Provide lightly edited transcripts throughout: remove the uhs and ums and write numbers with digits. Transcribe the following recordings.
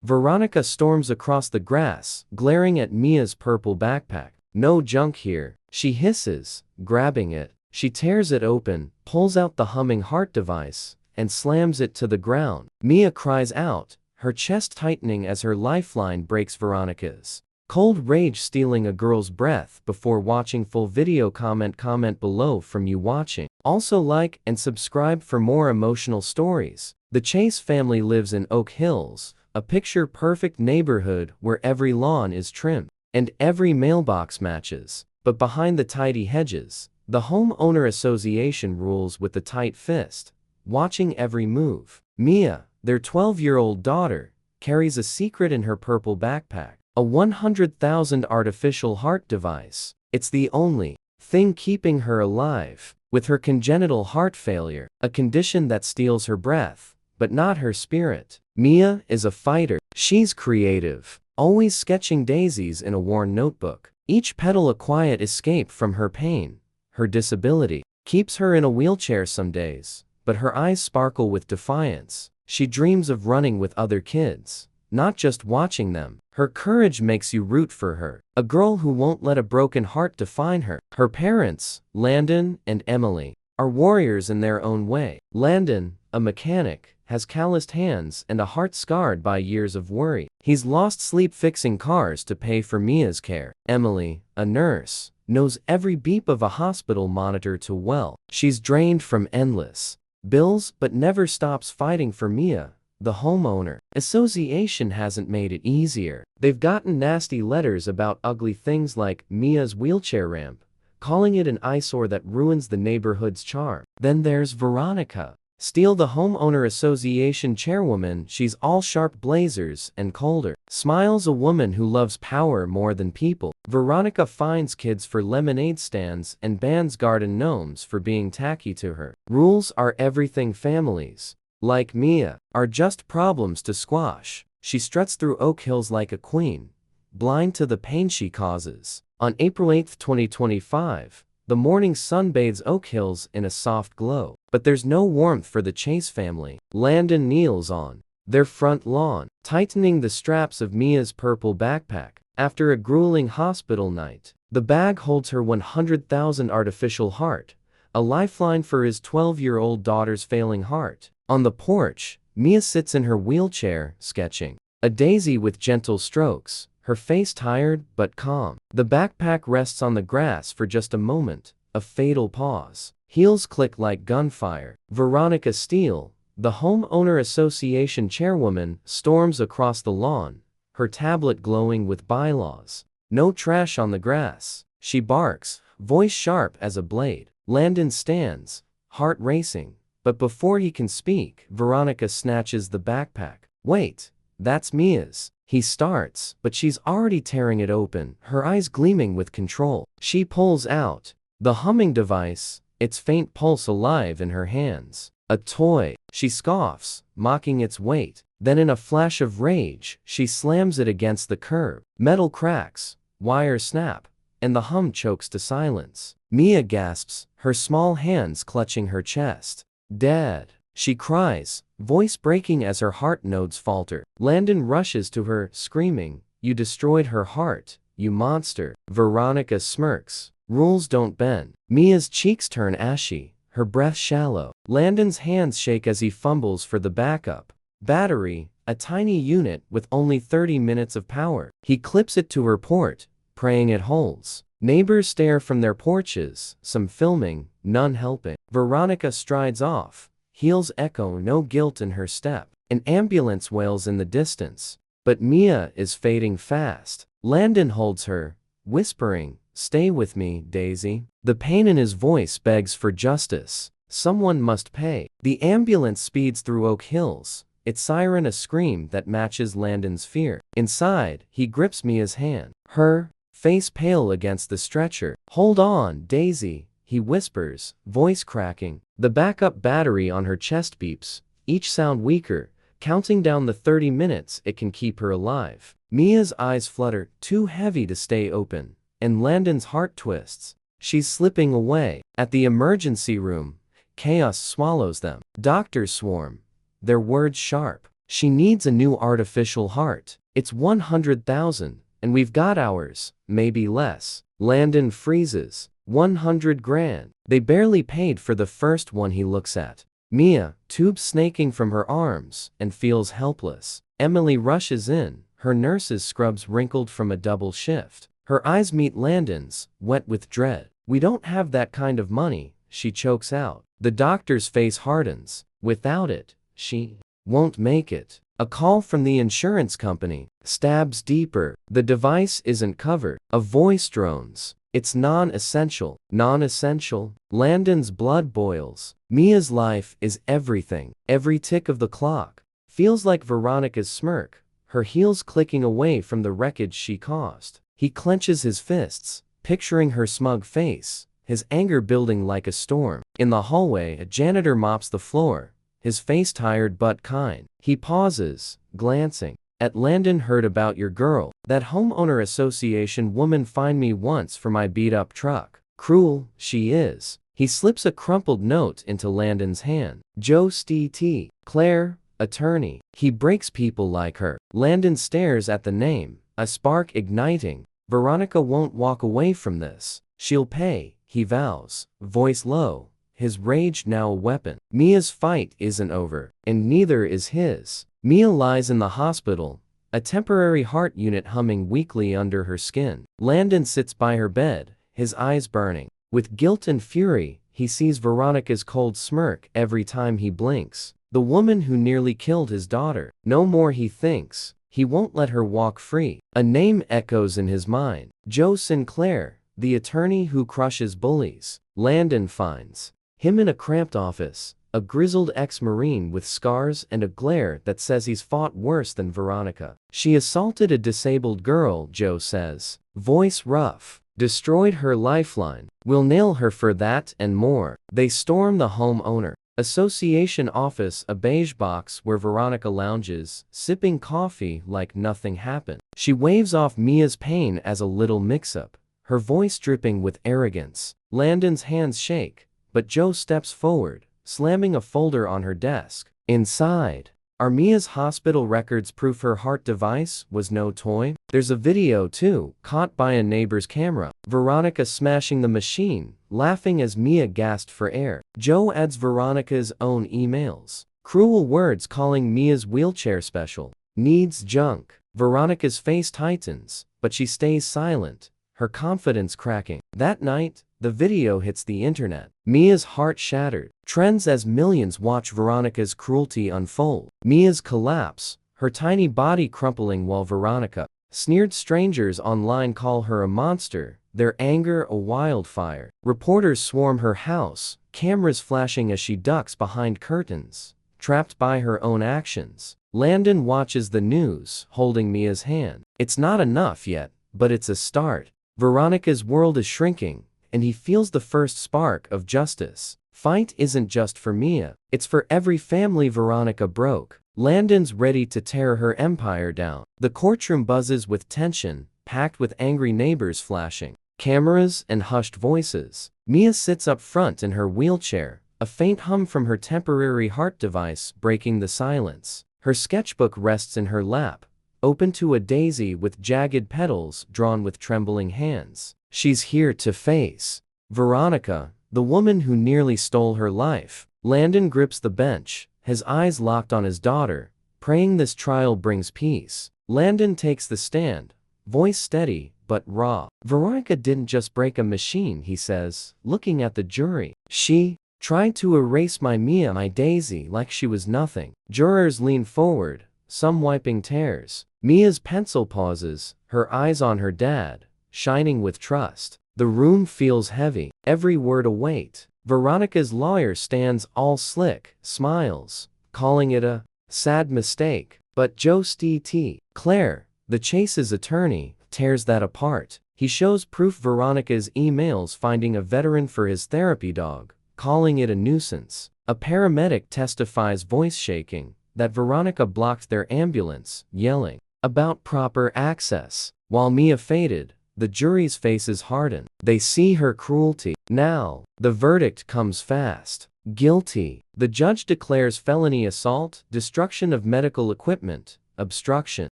Veronica storms across the grass, glaring at Mia's purple backpack. "No junk here," she hisses, grabbing it. She tears it open, pulls out the humming heart device, and slams it to the ground. Mia cries out, her chest tightening as her lifeline breaks Veronica's. Cold rage stealing a girl's breath. Before watching full video, comment below from you watching. Also like and subscribe for more emotional stories. The Chase family lives in Oak Hills, a picture-perfect neighborhood where every lawn is trimmed and every mailbox matches. But behind the tidy hedges, the Homeowner Association rules with a tight fist, watching every move. Mia, their 12-year-old daughter, carries a secret in her purple backpack. A 100,000 artificial heart device. It's the only thing keeping her alive. With her congenital heart failure, a condition that steals her breath, but not her spirit. Mia is a fighter. She's creative, always sketching daisies in a worn notebook. Each petal a quiet escape from her pain. Her disability keeps her in a wheelchair some days, but her eyes sparkle with defiance. She dreams of running with other kids, not just watching them. Her courage makes you root for her. A girl who won't let a broken heart define her. Her parents, Landon and Emily, are warriors in their own way. Landon, a mechanic, has calloused hands and a heart scarred by years of worry. He's lost sleep fixing cars to pay for Mia's care. Emily, a nurse, knows every beep of a hospital monitor too well. She's drained from endless bills but never stops fighting for Mia. The Homeowner Association hasn't made it easier. They've gotten nasty letters about ugly things like Mia's wheelchair ramp, calling it an eyesore that ruins the neighborhood's charm. Then there's Veronica Steele, the Homeowner Association chairwoman. She's all sharp blazers and colder smiles, a woman who loves power more than people. Veronica fines kids for lemonade stands and bans garden gnomes for being tacky to her. Rules are everything. Families like Mia are just problems to squash. She struts through Oak Hills like a queen, blind to the pain she causes. On April 8, 2025, the morning sun bathes Oak Hills in a soft glow. But there's no warmth for the Chase family. Landon kneels on their front lawn, tightening the straps of Mia's purple backpack. After a grueling hospital night, the bag holds her 100,000 artificial heart, a lifeline for his 12-year-old daughter's failing heart. On the porch, Mia sits in her wheelchair, sketching a daisy with gentle strokes, her face tired but calm. The backpack rests on the grass for just a moment, a fatal pause. Heels click like gunfire. Veronica Steele, the Homeowner Association chairwoman, storms across the lawn, her tablet glowing with bylaws. No trash on the grass. She barks, voice sharp as a blade. Landon stands, heart racing. But before he can speak, Veronica snatches the backpack. "Wait, that's Mia's." He starts, but she's already tearing it open, her eyes gleaming with control. She pulls out the humming device, its faint pulse alive in her hands. "A toy," she scoffs, mocking its weight. Then in a flash of rage, she slams it against the curb. Metal cracks, wires snap, and the hum chokes to silence. Mia gasps, her small hands clutching her chest. "Dad," she cries, voice breaking as her heart nodes falter. Landon rushes to her, screaming, "You destroyed her heart, you monster." Veronica smirks. Rules don't bend. Mia's cheeks turn ashy, her breath shallow. Landon's hands shake as he fumbles for the backup battery, a tiny unit with only 30 minutes of power. He clips it to her port, praying it holds. Neighbors stare from their porches, some filming, none helping. Veronica strides off, heels echo, no guilt in her step. An ambulance wails in the distance, but Mia is fading fast. Landon holds her, whispering, "Stay with me, Daisy." The pain in his voice begs for justice. Someone must pay. The ambulance speeds through Oak Hills, its siren a scream that matches Landon's fear. Inside, he grips Mia's hand, her face pale against the stretcher. "Hold on, Daisy," he whispers, voice cracking. The backup battery on her chest beeps, each sound weaker, counting down the 30 minutes it can keep her alive. Mia's eyes flutter, too heavy to stay open, and Landon's heart twists. She's slipping away. At the emergency room, chaos swallows them. Doctors swarm, their words sharp. She needs a new artificial heart. It's 100,000, and we've got ours, maybe less. Landon freezes. 100 grand. They barely paid for the first one. He looks at Mia, tubes snaking from her arms, and feels helpless. Emily rushes in, her nurse's scrubs wrinkled from a double shift. Her eyes meet Landon's, wet with dread. "We don't have that kind of money," she chokes out. The doctor's face hardens. Without it, she won't make it. A call from the insurance company stabs deeper. The device isn't covered. A voice drones. "It's non-essential." Non-essential? Landon's blood boils. Mia's life is everything. Every tick of the clock feels like Veronica's smirk, her heels clicking away from the wreckage she caused. He clenches his fists, picturing her smug face, his anger building like a storm. In the hallway, a janitor mops the floor, his face tired but kind. He pauses, glancing at Landon. "Heard about your girl. That homeowner association woman fined me once for my beat-up truck. Cruel, she is." He slips a crumpled note into Landon's hand. "Joe St. Claire, attorney." He breaks people like her. Landon stares at the name, a spark igniting. Veronica won't walk away from this. She'll pay, he vows, voice low, his rage now a weapon. Mia's fight isn't over, and neither is his. Mia lies in the hospital, a temporary heart unit humming weakly under her skin. Landon sits by her bed, his eyes burning. With guilt and fury, he sees Veronica's cold smirk every time he blinks. The woman who nearly killed his daughter. No more, he thinks. He won't let her walk free. A name echoes in his mind. Joe Sinclair, the attorney who crushes bullies. Landon finds him in a cramped office, a grizzled ex-Marine with scars and a glare that says he's fought worse than Veronica. "She assaulted a disabled girl," Joe says, voice rough. "Destroyed her lifeline. We'll nail her for that and more." They storm the homeowner association office, a beige box where Veronica lounges, sipping coffee like nothing happened. She waves off Mia's pain as a little mix-up, her voice dripping with arrogance. Landon's hands shake, but Joe steps forward, slamming a folder on her desk. Inside are Mia's hospital records, proof her heart device was no toy. There's a video too, caught by a neighbor's camera. Veronica smashing the machine, laughing as Mia gasped for air. Joe adds Veronica's own emails. Cruel words calling Mia's wheelchair special. Needs junk. Veronica's face tightens, but she stays silent, her confidence cracking. That night, the video hits the internet. Mia's heart shattered. Trends as millions watch Veronica's cruelty unfold. Mia's collapse, her tiny body crumpling while Veronica sneered. Strangers online call her a monster, their anger a wildfire. Reporters swarm her house, cameras flashing as she ducks behind curtains, trapped by her own actions. Landon watches the news, holding Mia's hand. It's not enough yet, but it's a start. Veronica's world is shrinking, and he feels the first spark of justice. Fight isn't just for Mia, it's for every family Veronica broke. Landon's ready to tear her empire down. The courtroom buzzes with tension, packed with angry neighbors flashing cameras and hushed voices. Mia sits up front in her wheelchair, a faint hum from her temporary heart device breaking the silence. Her sketchbook rests in her lap, open to a daisy with jagged petals drawn with trembling hands. She's here to face Veronica, the woman who nearly stole her life. Landon grips the bench, his eyes locked on his daughter, praying this trial brings peace. Landon takes the stand, voice steady but raw. "Veronica didn't just break a machine," he says, looking at the jury. "She tried to erase my Mia, my Daisy, like she was nothing." Jurors lean forward, some wiping tears. Mia's pencil pauses, her eyes on her dad, shining with trust. The room feels heavy, every word a weight. Veronica's lawyer stands all slick, smiles, calling it a sad mistake. But Joe St. Clair, the chase's attorney, tears that apart. He shows proof: Veronica's emails finding a veteran for his therapy dog, calling it a nuisance. A paramedic testifies, voice shaking, that Veronica blocked their ambulance, yelling about proper access. While Mia faded, the jury's faces harden. They see her cruelty. Now, the verdict comes fast. Guilty. The judge declares felony assault, destruction of medical equipment, obstruction.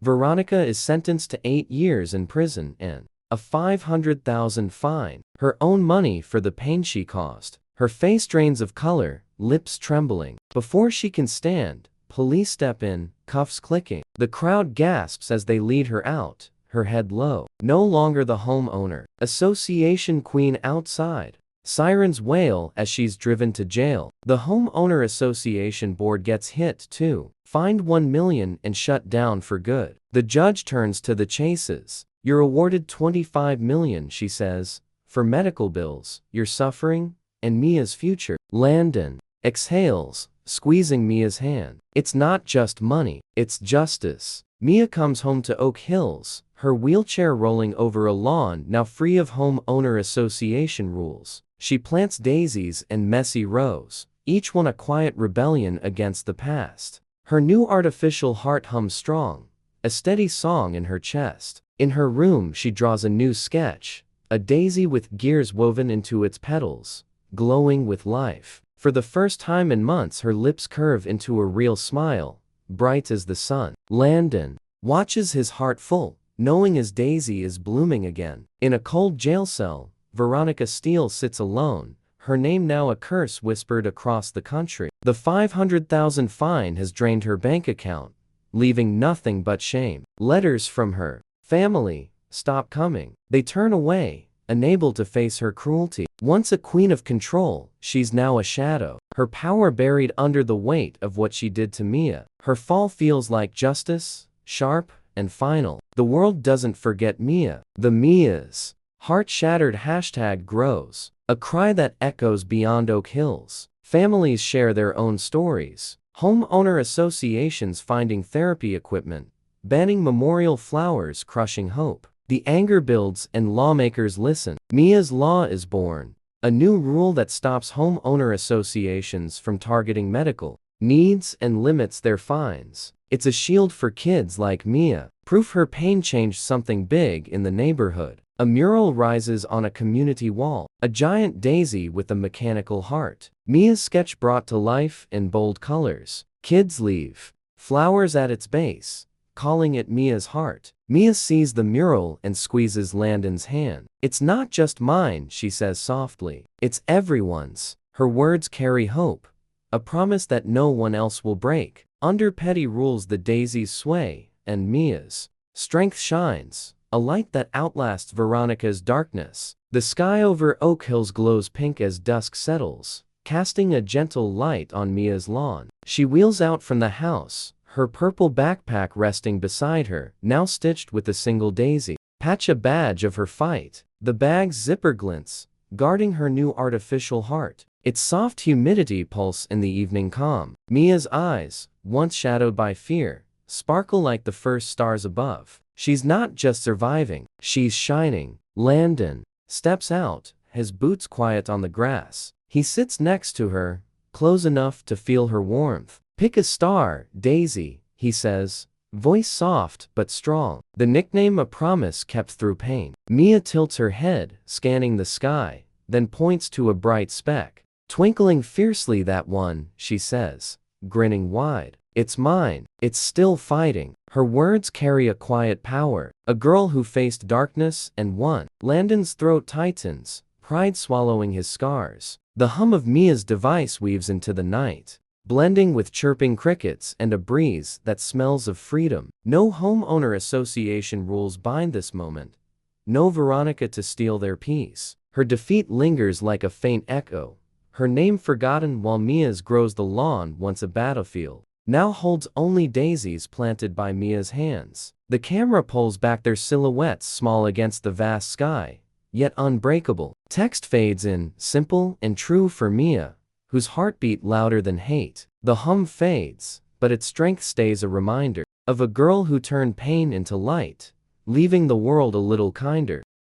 Veronica is sentenced to 8 years in prison and a $500,000 fine. Her own money for the pain she caused. Her face drains of color, lips trembling. Before she can stand, police step in, cuffs clicking. The crowd gasps as they lead her out, her head low. No longer the Homeowner Association queen outside. Sirens wail as she's driven to jail. The Homeowner Association board gets hit too, fined $1 million and shut down for good. The judge turns to the Chases. You're awarded $25 million, she says, for medical bills, your suffering, and Mia's future. Landon exhales, squeezing Mia's hand. It's not just money, it's justice. Mia comes home to Oak Hills, her wheelchair rolling over a lawn now free of Homeowner Association rules. She plants daisies and messy rows, each one a quiet rebellion against the past. Her new artificial heart hums strong, a steady song in her chest. In her room she draws a new sketch, a daisy with gears woven into its petals, glowing with life. For the first time in months her lips curve into a real smile, bright as the sun. Landon watches his heart full, knowing his daisy is blooming again. In a cold jail cell, Veronica Steele sits alone, her name now a curse whispered across the country. The $500,000 fine has drained her bank account, leaving nothing but shame. Letters from her family stop coming. They turn away, unable to face her cruelty. Once a queen of control, she's now a shadow, her power buried under the weight of what she did to Mia. Her fall feels like justice, sharp and final. The world doesn't forget Mia. The Mia's heart-shattered hashtag grows, a cry that echoes beyond Oak Hills. Families share their own stories. Homeowner associations finding therapy equipment, banning memorial flowers crushing hope. The anger builds and lawmakers listen. Mia's Law is born, a new rule that stops homeowner associations from targeting medical needs and limits their fines. It's a shield for kids like Mia, proof her pain changed something big in the neighborhood. A mural rises on a community wall, a giant daisy with a mechanical heart. Mia's sketch brought to life in bold colors. Kids leave flowers at its base, calling it Mia's heart. Mia sees the mural and squeezes Landon's hand. It's not just mine, she says softly. It's everyone's. Her words carry hope, a promise that no one else will break. Under petty rules the daisies sway, and Mia's strength shines, a light that outlasts Veronica's darkness. The sky over Oak Hills glows pink as dusk settles, casting a gentle light on Mia's lawn. She wheels out from the house, her purple backpack resting beside her, now stitched with a single daisy patch, a badge of her fight. The bag's zipper glints, guarding her new artificial heart. Its soft humidity pulse in the evening calm. Mia's eyes, once shadowed by fear, sparkle like the first stars above. She's not just surviving, she's shining. Landon steps out, his boots quiet on the grass. He sits next to her, close enough to feel her warmth. Pick a star, Daisy, he says, voice soft but strong. The nickname a promise kept through pain. Mia tilts her head, scanning the sky, then points to a bright speck. Twinkling fiercely, that one, she says, grinning wide. It's mine. It's still fighting. Her words carry a quiet power. A girl who faced darkness and won. Landon's throat tightens, pride swallowing his scars. The hum of Mia's device weaves into the night, blending with chirping crickets and a breeze that smells of freedom. No homeowner association rules bind this moment. No Veronica to steal their peace. Her defeat lingers like a faint echo, her name forgotten while Mia's grows. The lawn, once a battlefield, now holds only daisies planted by Mia's hands. The camera pulls back, their silhouettes small against the vast sky, yet unbreakable. Text fades in, simple and true for Mia, whose heart beat louder than hate. The hum fades, but its strength stays, a reminder of a girl who turned pain into light, leaving the world a little kinder.